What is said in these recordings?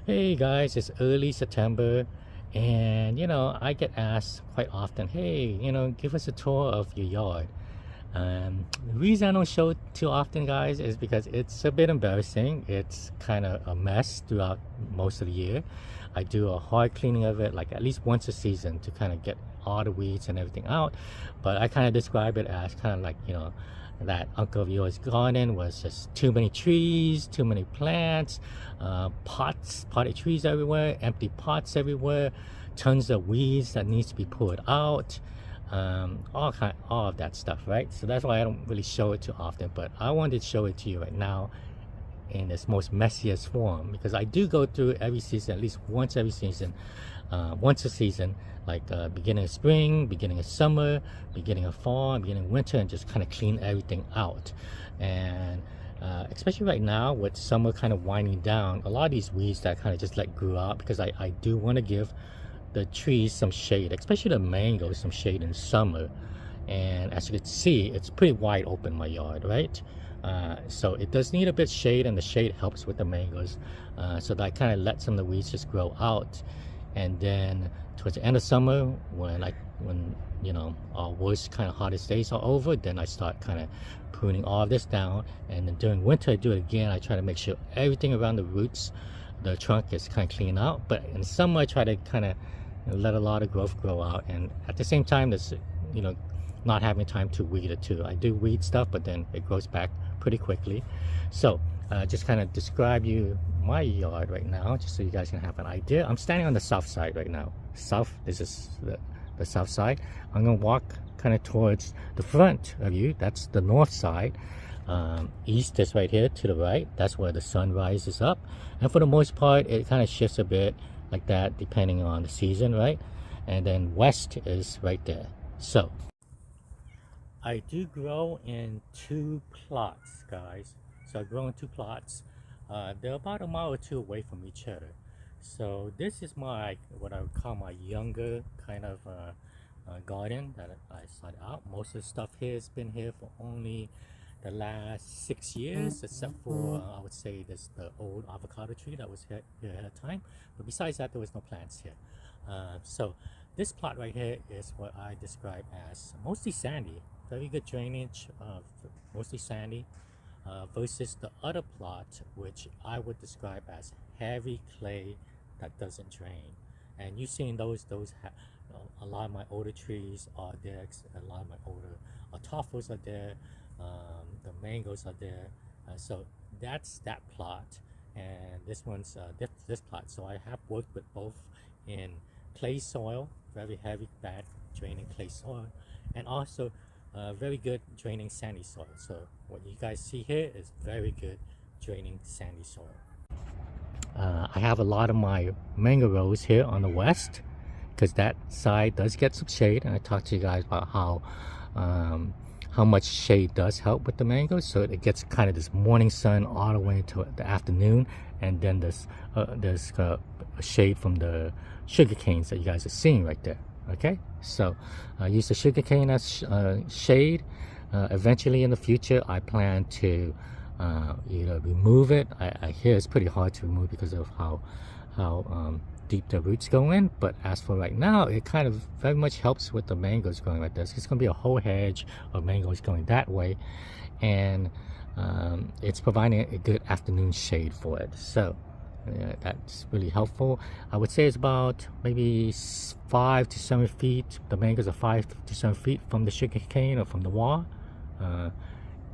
Hey guys, it's early September, and I get asked quite often, hey, give us a tour of your yard. The reason I don't show it too often, guys, is because it's a bit embarrassing. It's kind of a mess throughout most of the year. I do a hard cleaning of it, like at least once a season, to kind of get all the weeds and everything out. But I kind of describe it as kind of like, that uncle of yours garden was just too many trees, too many plants, potted trees everywhere, empty pots everywhere, tons of weeds that needs to be pulled out, all of that stuff, right? So that's why I don't really show it too often, but I wanted to show it to you right now in its most messiest form, because I do go through every season, at least once every season, once a season, like beginning of spring, beginning of summer, beginning of fall, beginning of winter, and just kind of clean everything out. And especially right now with summer kind of winding down, a lot of these weeds that kind of just grew out, because I do want to give the trees some shade, especially the mangoes, some shade in summer. And as you can see, it's pretty wide open, my yard, right? So it does need a bit of shade, and the shade helps with the mangoes, so that I kind of let some of the weeds just grow out. And then towards the end of summer, when our worst kind of hottest days are over, then I start kind of pruning all of this down. And then during winter I do it again. I try to make sure everything around the roots, the trunk, is kind of clean out. But in summer I try to kind of let a lot of growth grow out, and at the same time there's not having time to weed it too. I do weed stuff, but then it grows back pretty quickly. So just kind of describe you my yard right now, just so you guys can have an idea. I'm standing on the south side right now. This is the south side. I'm gonna walk kind of towards the front of you. That's the north side. East is right here to the right. That's where the sun rises up, and for the most part it kind of shifts a bit like that depending on the season, right? And then west is right there. So I do grow in two plots, guys. So I grow in two plots. They're about a mile or two away from each other. So this is what I would call my younger kind of garden that I started out. Most of the stuff here has been here for only the last 6 years, except for I would say this the old avocado tree that was here at a time. But besides that, there was no plants here. So this plot right here is what I describe as mostly sandy, very good drainage, mostly sandy, versus the other plot, which I would describe as heavy clay that doesn't drain. And you've seen those a lot of my older trees are there, a lot of my older toffles are there, the mangoes are there. So that's that plot, and this one's this plot. So I have worked with both in clay soil, very heavy, bad draining clay soil, and also very good draining sandy soil. So what you guys see here is very good draining sandy soil. I have a lot of my mango rows here on the west, because that side does get some shade, and I talked to you guys about how much shade does help with the mangoes. So it gets kind of this morning sun all the way into the afternoon, and then there's a shade from the sugar canes that you guys are seeing right there. Okay, so I use the sugar cane as shade. Eventually in the future I plan to either remove it. I hear it's pretty hard to remove because of how deep the roots go in, but as for right now, it kind of very much helps with the mangoes going like this. It's going to be a whole hedge of mangoes going that way, and it's providing a good afternoon shade for it. So that's really helpful. I would say it's about maybe 5 to 7 feet. The mangoes are 5 to 7 feet from the sugar cane or from the wall,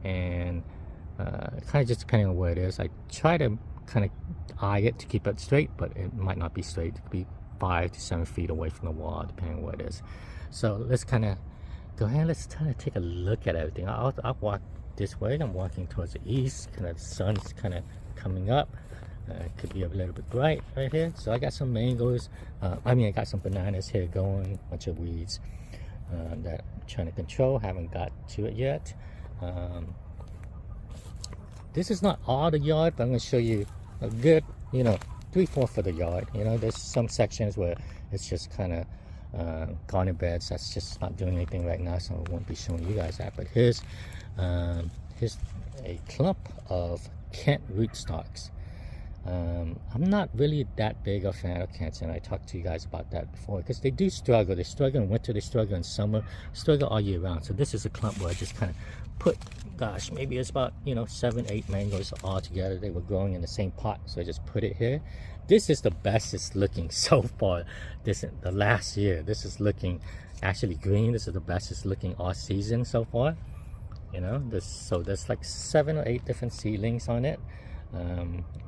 and kind of just depending on where it is. I try to kind of eye it to keep it straight, but it might not be straight. It could be 5 to 7 feet away from the wall, depending on where it is. So let's kind of go ahead. Let's kind of take a look at everything. I'll walk this way. I'm walking towards the east. Kind of the sun's kind of coming up. It could be a little bit bright right here. So I got some mangoes. I got some bananas here going. A bunch of weeds that I'm trying to control. Haven't got to it yet. This is not all the yard, but I'm going to show you a good, 3/4 of the yard. There's some sections where it's just kind of garden beds that's just not doing anything right now, so I won't be showing you guys that. But here's a clump of Kent rootstocks. I'm not really that big a fan of cats, and I talked to you guys about that before, because they do struggle. They struggle in winter, they struggle in summer, struggle all year round. So this is a clump where I just kind of put, gosh, maybe it's about, you know, 7-8 mangoes all together. They were growing in the same pot, so I just put it here. This is the best it's looking so far. The last year, this is looking actually green. This is the best it's looking all season so far. You know, so there's like 7 or 8 different seedlings on it.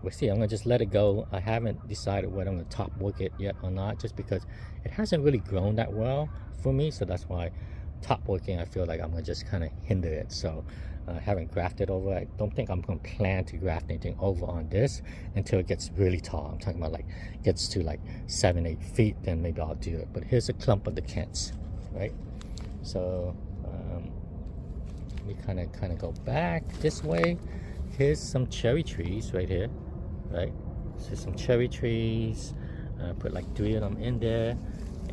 We'll see. I'm gonna just let it go. I haven't decided whether I'm gonna top work it yet or not, just because it hasn't really grown that well for me. So that's why top working, I feel like I'm gonna just kind of hinder it. So I haven't grafted over. I don't think I'm gonna plan to graft anything over on this until it gets really tall. I'm talking about like gets to like 7-8 feet, then maybe I'll do it. But here's a clump of the Kents, right? So we kind of go back this way. Here's some cherry trees right here, right? So some cherry trees. Put like 3 of them in there,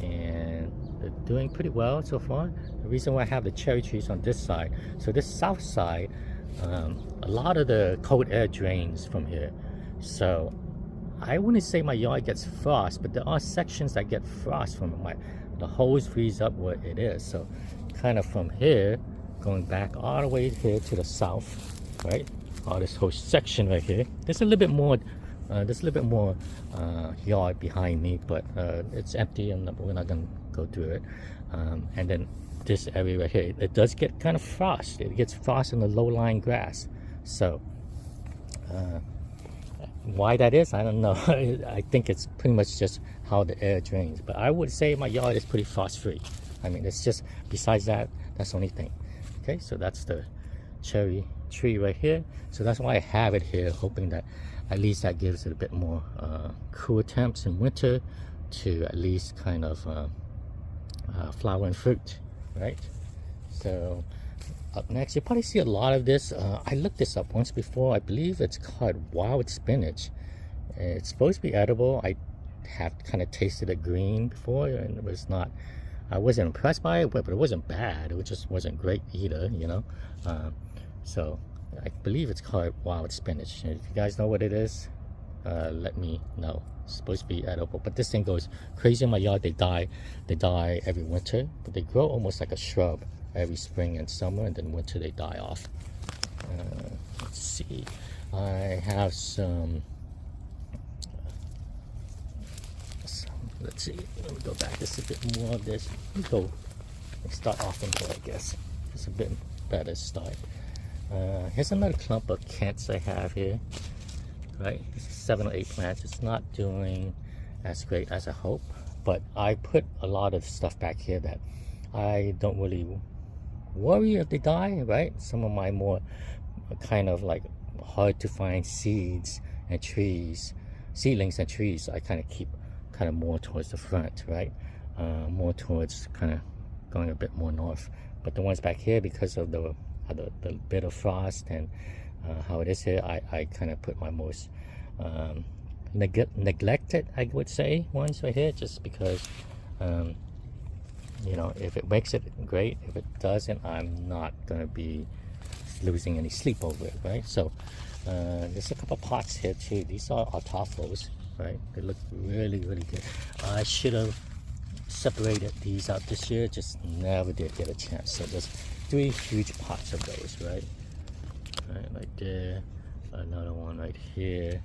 and they're doing pretty well so far. The reason why I have the cherry trees on this side, so this south side, a lot of the cold air drains from here. So I wouldn't say my yard gets frost, but there are sections that get frost from it. The hose freeze up where it is. So kind of from here, going back all the way here to the south, right? Oh, this whole section right here. There's a little bit more. Yard behind me, but it's empty, and we're not gonna go through it. And then this area right here, it does get kind of frost. It gets frost in the low-lying grass. So why that is, I don't know. I think it's pretty much just how the air drains. But I would say my yard is pretty frost-free. I mean, it's just besides that, that's the only thing. Okay, so that's the cherry tree right here. So that's why I have it here, hoping that at least that gives it a bit more cool temps in winter to at least kind of flower and fruit, right? So up next, you'll probably see a lot of this. I looked this up once before. I believe it's called wild spinach. It's supposed to be edible. I have kind of tasted it green before, and it was not, I wasn't impressed by it, but it wasn't bad. It just wasn't great either, you know. So I believe it's called wild spinach. If you guys know what it is, let me know. It's supposed to be edible, but this thing goes crazy in my yard. They die every winter, but they grow almost like a shrub every spring and summer, and then winter they die off. Let's see, I have some, let's see, let me go back just a bit more of this. Let's start off in here, I guess. It's a bit better start. Here's another clump of Kents I have here, right? 7 or 8 plants. It's not doing as great as I hope, but I put a lot of stuff back here that I don't really worry if they die, right? Some of my more kind of like hard to find seeds and trees, seedlings and trees, I kind of keep kind of more towards the front, right? More towards kind of going a bit more north. But the ones back here, because of the bit of frost and how it is here, I kind of put my most neglected, I would say, ones right here, just because you know, if it makes it, great. If it doesn't, I'm not gonna be losing any sleep over it, right? So there's a couple pots here too. These are Atafos, right? They look really good. I should have separated these out this year, just never did get a chance. So there's 3 huge pots of those, right there, another one right here.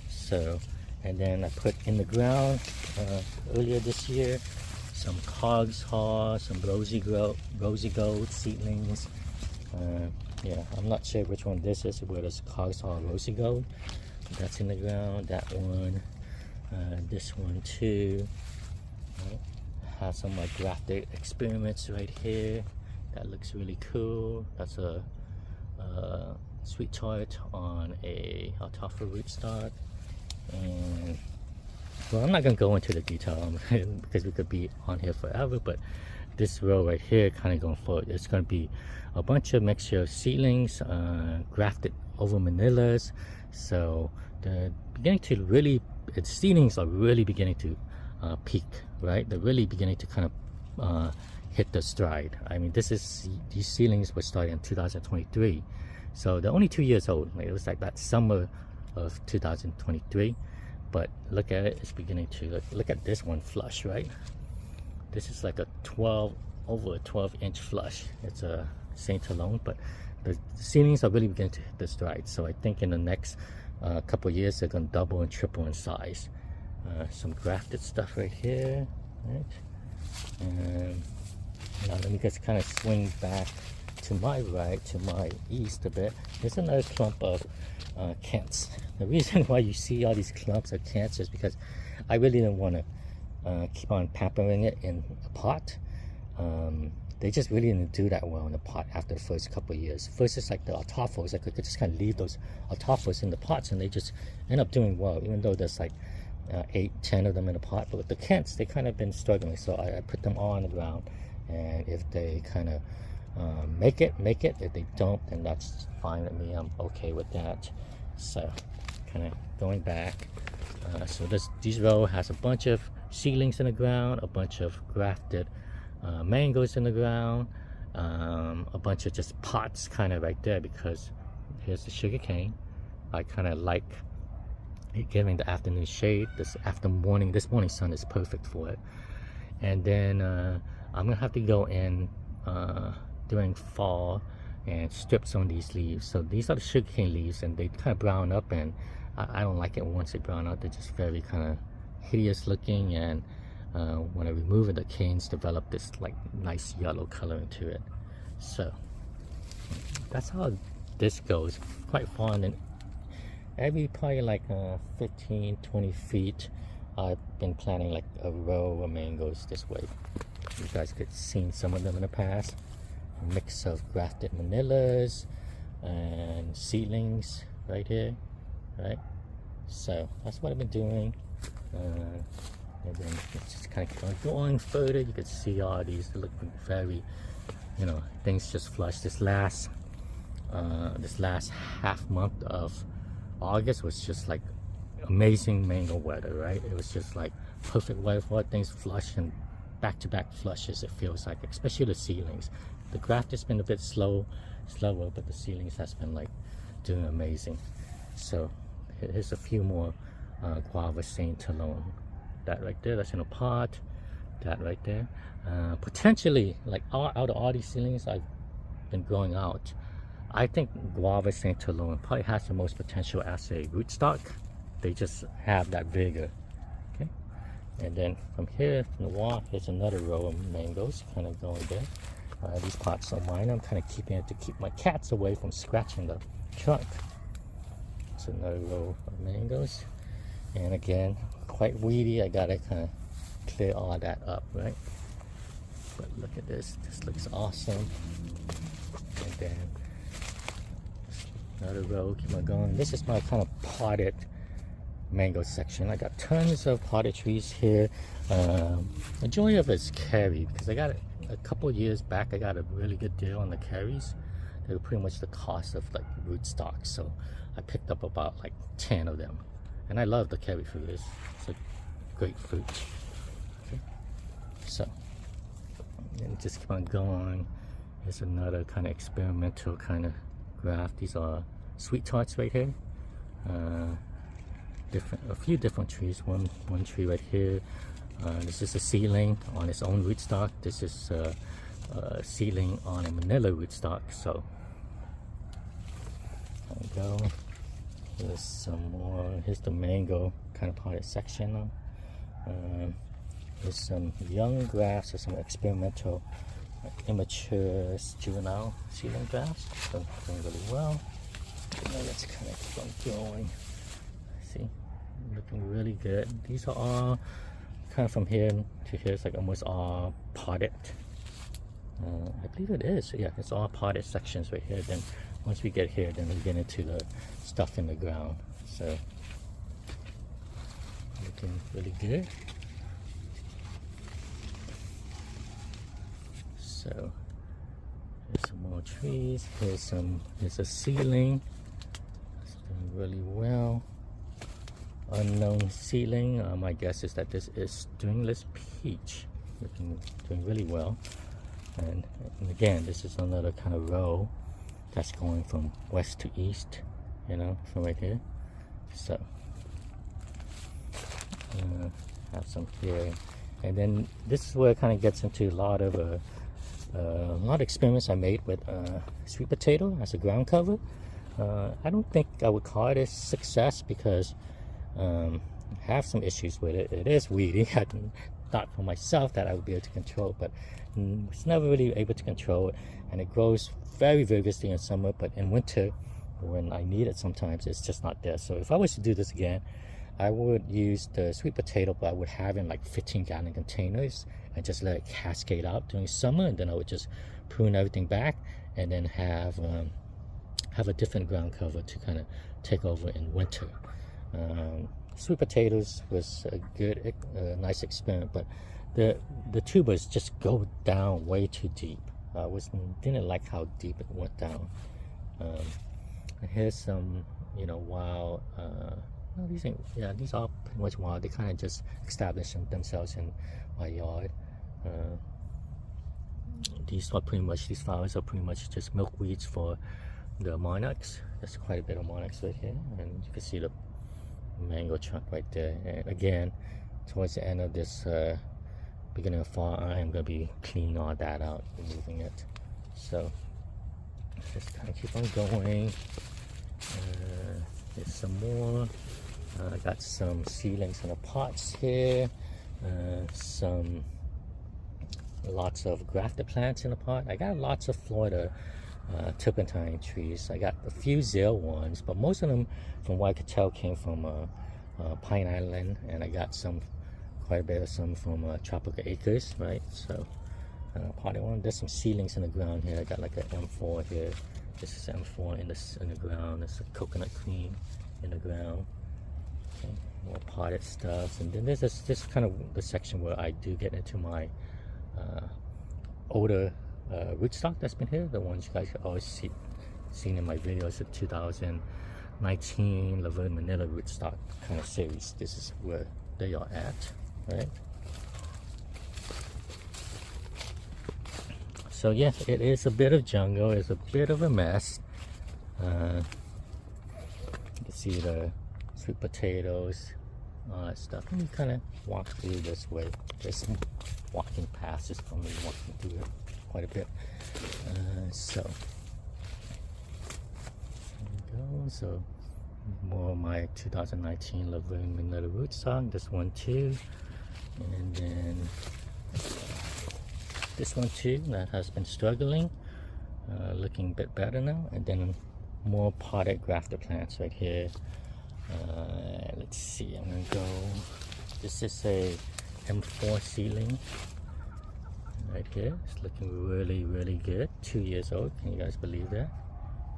So, and then I put in the ground earlier this year some Cogs Haw, some Rosy Gold seedlings. Yeah, I'm not sure which one this is, whether it's Cogs Haw or Rosy Gold. That's in the ground. That one, this one too. Right. Have some of my grafted experiments right here. That looks really cool. That's a sweet tart on a alfalfa rootstock. And well, I'm not gonna go into the detail because we could be on here forever, but this row right here, kind of going forward, it's gonna be a bunch of mixture of seedlings grafted over manillas. So the beginning to really, its seedlings are really beginning to peak, right? They're really beginning to kind of hit the stride. I mean, these seedlings were started in 2023, so they're only 2 years old. It was like that summer of 2023. But look at it, it's beginning to look at this one flush, right? This is like a 12 over a 12-inch flush. It's a Saint Alone, but the ceilings are really beginning to hit the stride. So I think in the next couple of years they're going to double and triple in size. Some grafted stuff right here, right? And now let me just kind of swing back to my right, to my east a bit. There's another clump of Kents. The reason why you see all these clumps of Kents is because I really didn't want to keep on pampering it in a pot. They just really didn't do that well in the pot after the first couple of years. First, it's like the Altafos. I could just kind of leave those Altafos in the pots and they just end up doing well, even though there's like 8, 10 of them in a pot. But with the Kents, they kind of been struggling. So I put them all on the ground. And if they kind of make it. If they don't, then that's fine with me. I'm okay with that. So kind of going back. So this row has a bunch of seedlings in the ground, a bunch of grafted mangoes in the ground, a bunch of just pots kind of right there, because here's the sugar cane. I kind of like it giving the afternoon shade. This morning sun is perfect for it. And then I'm gonna have to go in during fall and strip some of these leaves. So these are the sugarcane leaves, and they kind of brown up, and I don't like it once they brown out. They're just very kind of hideous looking, and when I remove it, the canes develop this like nice yellow color into it. So that's how this goes, quite far. And then every probably like 15-20 feet I've been planting like a row of mangoes this way. You guys could see some of them in the past. A mix of grafted manillas and seedlings right here, right? So that's what I've been doing. And then it's just kind of keep on going further. You can see all these looking very, things just flushed. This last half month of August was just like amazing mango weather, right? It was just like perfect weather for it. Things flush and back-to-back flushes, it feels like, especially the seedlings. The graft has been a bit slower, but the seedlings has been like doing amazing. So here's a few more guava Saint Alone. That right there, that's in a pot. That right there. Potentially, like out of all these seedlings I've been growing out, I think guava Saint Alone probably has the most potential as a rootstock. They just have that vigor. Okay. And then from here, from the wall, here's another row of mangoes kind of going there. These pots are mine. I'm kind of keeping it to keep my cats away from scratching the trunk. It's another row of mangoes. And again, quite weedy. I gotta kind of clear all that up, right? But look at this. This looks awesome. And then another row. Keep on going. This is my kind of potted mango section. I got tons of potted trees here. Majority of it's carry, because I got it a couple years back. I got a really good deal on the carries. They were pretty much the cost of like rootstock, so I picked up about like 10 of them, and I love the carry fruit. It's a great fruit. Okay. So and just keep on going. Here's another kind of experimental kind of graft. These are sweet tarts right here. A few different trees. One tree right here. This is a seedling on its own rootstock. This is a seedling on a manila rootstock. So there we go. Here's some more. Here's the mango kind of potted section. There's some young grafts or some experimental immature juvenile seedling grafts. So doing really well. Now let's kind of keep on going. See, looking really good. These are all kind of from here to here. It's like almost all potted. I believe it is. Yeah, it's all potted sections right here. Then once we get here, then we get into the stuff in the ground. So looking really good. So here's some more trees. Here's a seedling. It's doing really well. Unknown seedling. My guess is that this is stringless peach. Doing really well. And again, this is another kind of row that's going from west to east, from right here. So have some here, and then this is where it kind of gets into a lot of experiments I made with sweet potato as a ground cover. I don't think I would call it a success because I have some issues with it. It is weedy. I thought for myself that I would be able to control it, but was never really able to control it. And it grows very vigorously in summer, but in winter, when I need it sometimes, it's just not there. So if I was to do this again, I would use the sweet potato, but I would have in like 15-gallon containers and just let it cascade out during summer, and then I would just prune everything back and then have a different ground cover to kind of take over in winter. Sweet potatoes was a good, nice experiment, but the tubers just go down way too deep. I didn't like how deep it went down. And here's some, wild. These are pretty much wild. They kind of just establish themselves in my yard. These flowers are pretty much just milkweeds for the monarchs. There's quite a bit of monarchs right here, and you can see the mango trunk right there. And again, towards the end of this beginning of fall, I am going to be cleaning all that out, removing it. So just kind of keep on going. There's some more. I got some seedlings in the pots here. Lots of grafted plants in the pot. I got lots of Florida turpentine trees. I got a few Zale ones, but most of them, from what I could tell, came from Pine Island, and I got quite a bit of some from Tropical Acres, right? So potted one. There's some seedlings in the ground here. I got like an M4 here. This is M4 in the ground. There's a coconut cream in the ground. Okay, more potted stuff, and then there's this kind of the section where I do get into my older rootstock that's been here, the ones you guys always seen in my videos, the 2019 Laverne Manila rootstock kind of series. This is where they are at, right? So yes, it is a bit of jungle. It's a bit of a mess. You can see the sweet potatoes, all that stuff. Let me kind of walk through this way. There's some walking paths just from me walking through it quite a bit. So there we go. So more of my 2019 Laverne Manila rootstock. This one too, and then this one too that has been struggling, looking a bit better now. And then more potted grafted plants right here. Let's see, I'm gonna go. This is a M4 seedling right here. It's looking really, really good. 2 years old. Can you guys believe that?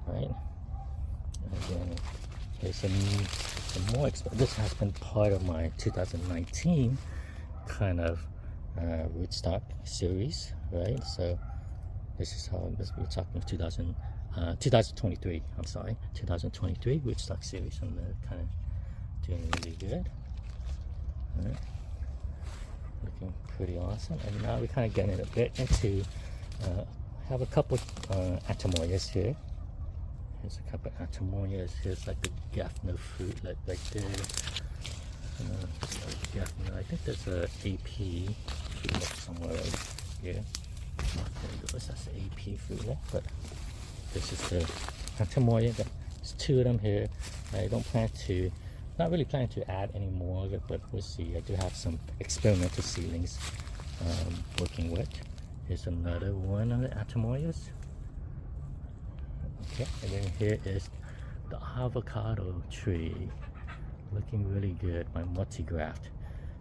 Right. And then there's some more. This has been part of my 2019 kind of rootstock series, right? So this is how this rootstock of 2023. I'm sorry, 2023 rootstock series, and they're kind of doing really good. All right. Looking pretty awesome. And now we're kind of getting a bit into have a couple Atamoyas here. Here's a couple Atamoyas. Here's like the Gaffner fruit right there. I think there's a AP fruit somewhere right here. That's the AP fruit left, but this is the Atamoya. There's two of them here. I don't plan to, not really planning to add any more of it, but we'll see. I do have some experimental seedlings working with. Here's another one of the Atamoyas. Okay, and then here is the avocado tree. Looking really good, my Multigraft.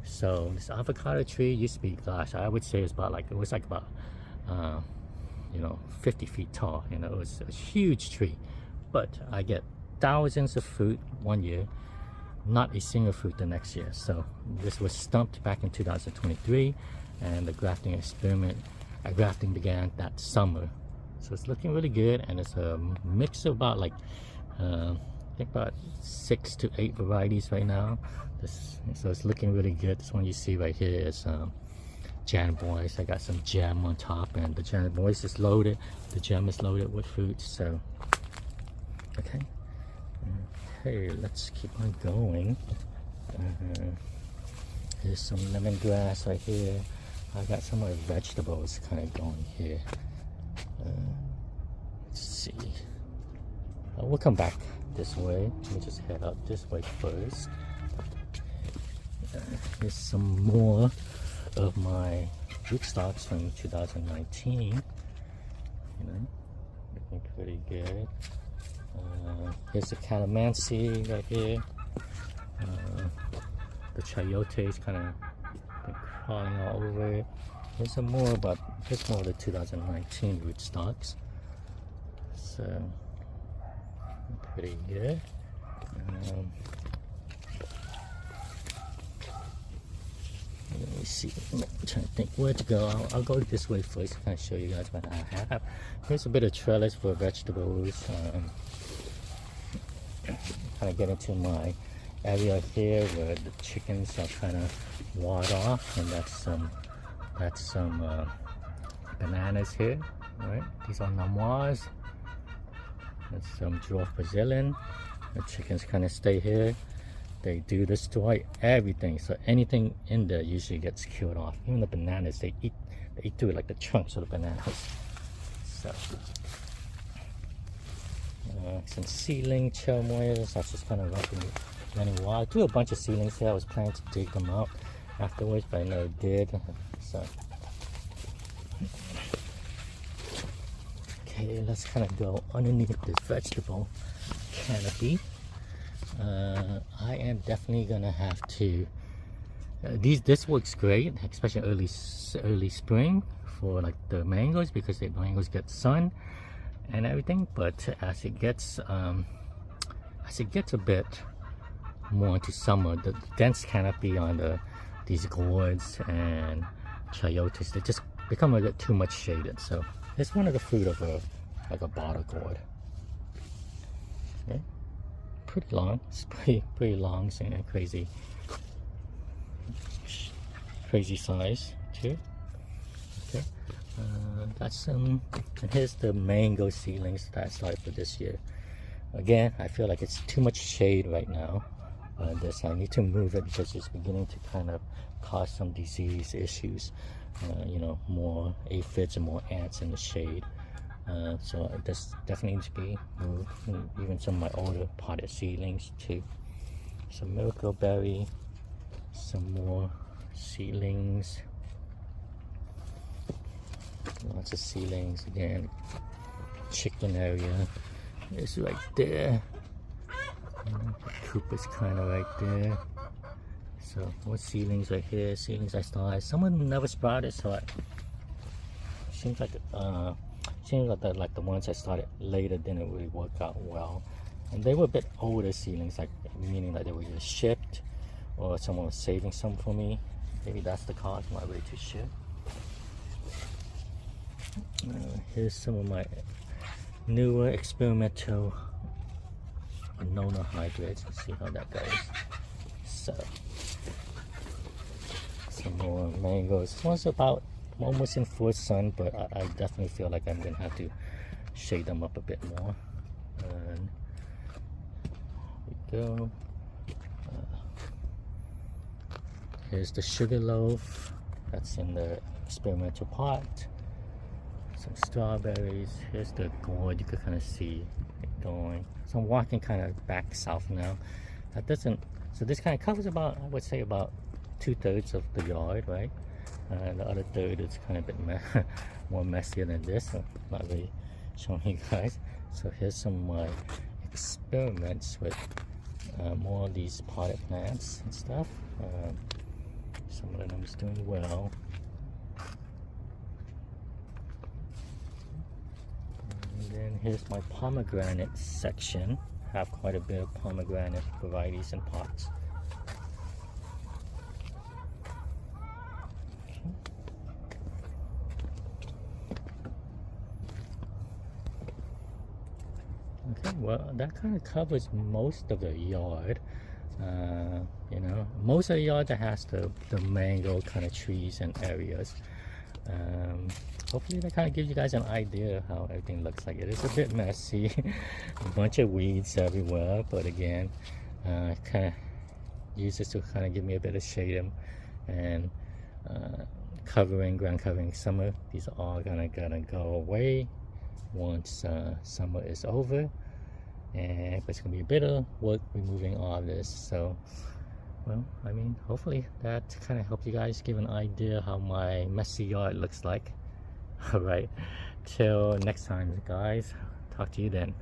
So this avocado tree used to be, gosh, I would say it's about like, it was like about 50 feet tall. It was a huge tree, but I get thousands of fruit one year, not a single fruit the next year. So this was stumped back in 2023, and the grafting began that summer. So it's looking really good, and it's a mix of about like I think about 6 to 8 varieties right now. So it's looking really good. This one you see right here is Jan Boys. I got some jam on top, and the Jan Boys is loaded. The jam is loaded with fruits. So okay. Okay, let's keep on going. There's some lemongrass right here. I got some of the vegetables kind of going here. Let's see. We'll come back this way. Let me just head up this way first. Here's some more of my rootstocks from 2019. You know, looking pretty good. Here's the calamansi right here. The chayotes kind of been crawling all over it. Here's some more, but here's more of the 2019 rootstocks. So pretty good. Let me see. I'm trying to think where to go. I'll go this way first to kind of show you guys what I have. Here's a bit of trellis for vegetables. Kind of get into my area here where the chickens are kind of ward off, and that's some bananas here, right? These are namois. That's some dwarf Brazilian. The chickens kind of stay here. They do destroy everything, so anything in there usually gets killed off. Even the bananas, they eat through like the chunks of the bananas. So some seedling Atamoyas. I was just kind of running wild. I threw a bunch of seedlings here. I was planning to dig them out afterwards, but I never did. So okay, let's kind of go underneath this vegetable canopy. I am definitely gonna have to. This works great, especially early spring for like the mangoes, because the mangoes get sun and everything. But as it gets a bit more into summer, the dense canopy on these gourds and chayotes, they just become a bit too much shaded. So it's one of the fruit of a bottle gourd. Okay. Pretty long. It's pretty long and crazy size too. Okay, that's some. And here's the mango seedlings that I started for this year. Again, I feel like it's too much shade right now. I need to move it because it's beginning to kind of cause some disease issues. You know, more aphids and more ants in the shade. So this definitely needs to be moved. And even some of my older potted seedlings too. Some miracle berry, some more seedlings, lots of seedlings again. Chicken area is right there. The coop is kind of right there. So more seedlings right here. Seedlings I started. Some of them never sprouted, so seems like the ones I started later didn't really work out well, and they were a bit older seedlings, like meaning that they were either shipped or someone was saving some for me. Maybe that's the cause, I'm not ready to ship. Here's some of my newer experimental Nona hybrids. Let's see how that goes. So some more mangoes. This one's about almost in full sun, but I definitely feel like I'm gonna have to shade them up a bit more. And here we go. Here's the sugar loaf that's in the experimental pot. Some strawberries. Here's the gourd. You can kind of see it going. So I'm walking kind of back south now. That doesn't. So this kind of covers about, I would say, about 2/3 of the yard, right? And the other third is kind of a bit more messier than this. So I'm not really showing you guys. So here's some of my experiments with more of these potted plants and stuff. Some of them is doing well. And then here's my pomegranate section. I have quite a bit of pomegranate varieties in pots. Okay, well, that kind of covers most of the yard. You know, most of the yard that has the mango kind of trees and areas. Hopefully that kind of gives you guys an idea of how everything looks like. It is a bit messy, a bunch of weeds everywhere, but again, kind of use this to kind of give me a bit of shade and ground covering summer. These are all gonna go away once summer is over, and it's gonna be a bit of work removing all this. So, well, I mean, hopefully that kind of helped you guys give an idea how my messy yard looks like. All right, till next time, guys. Talk to you then.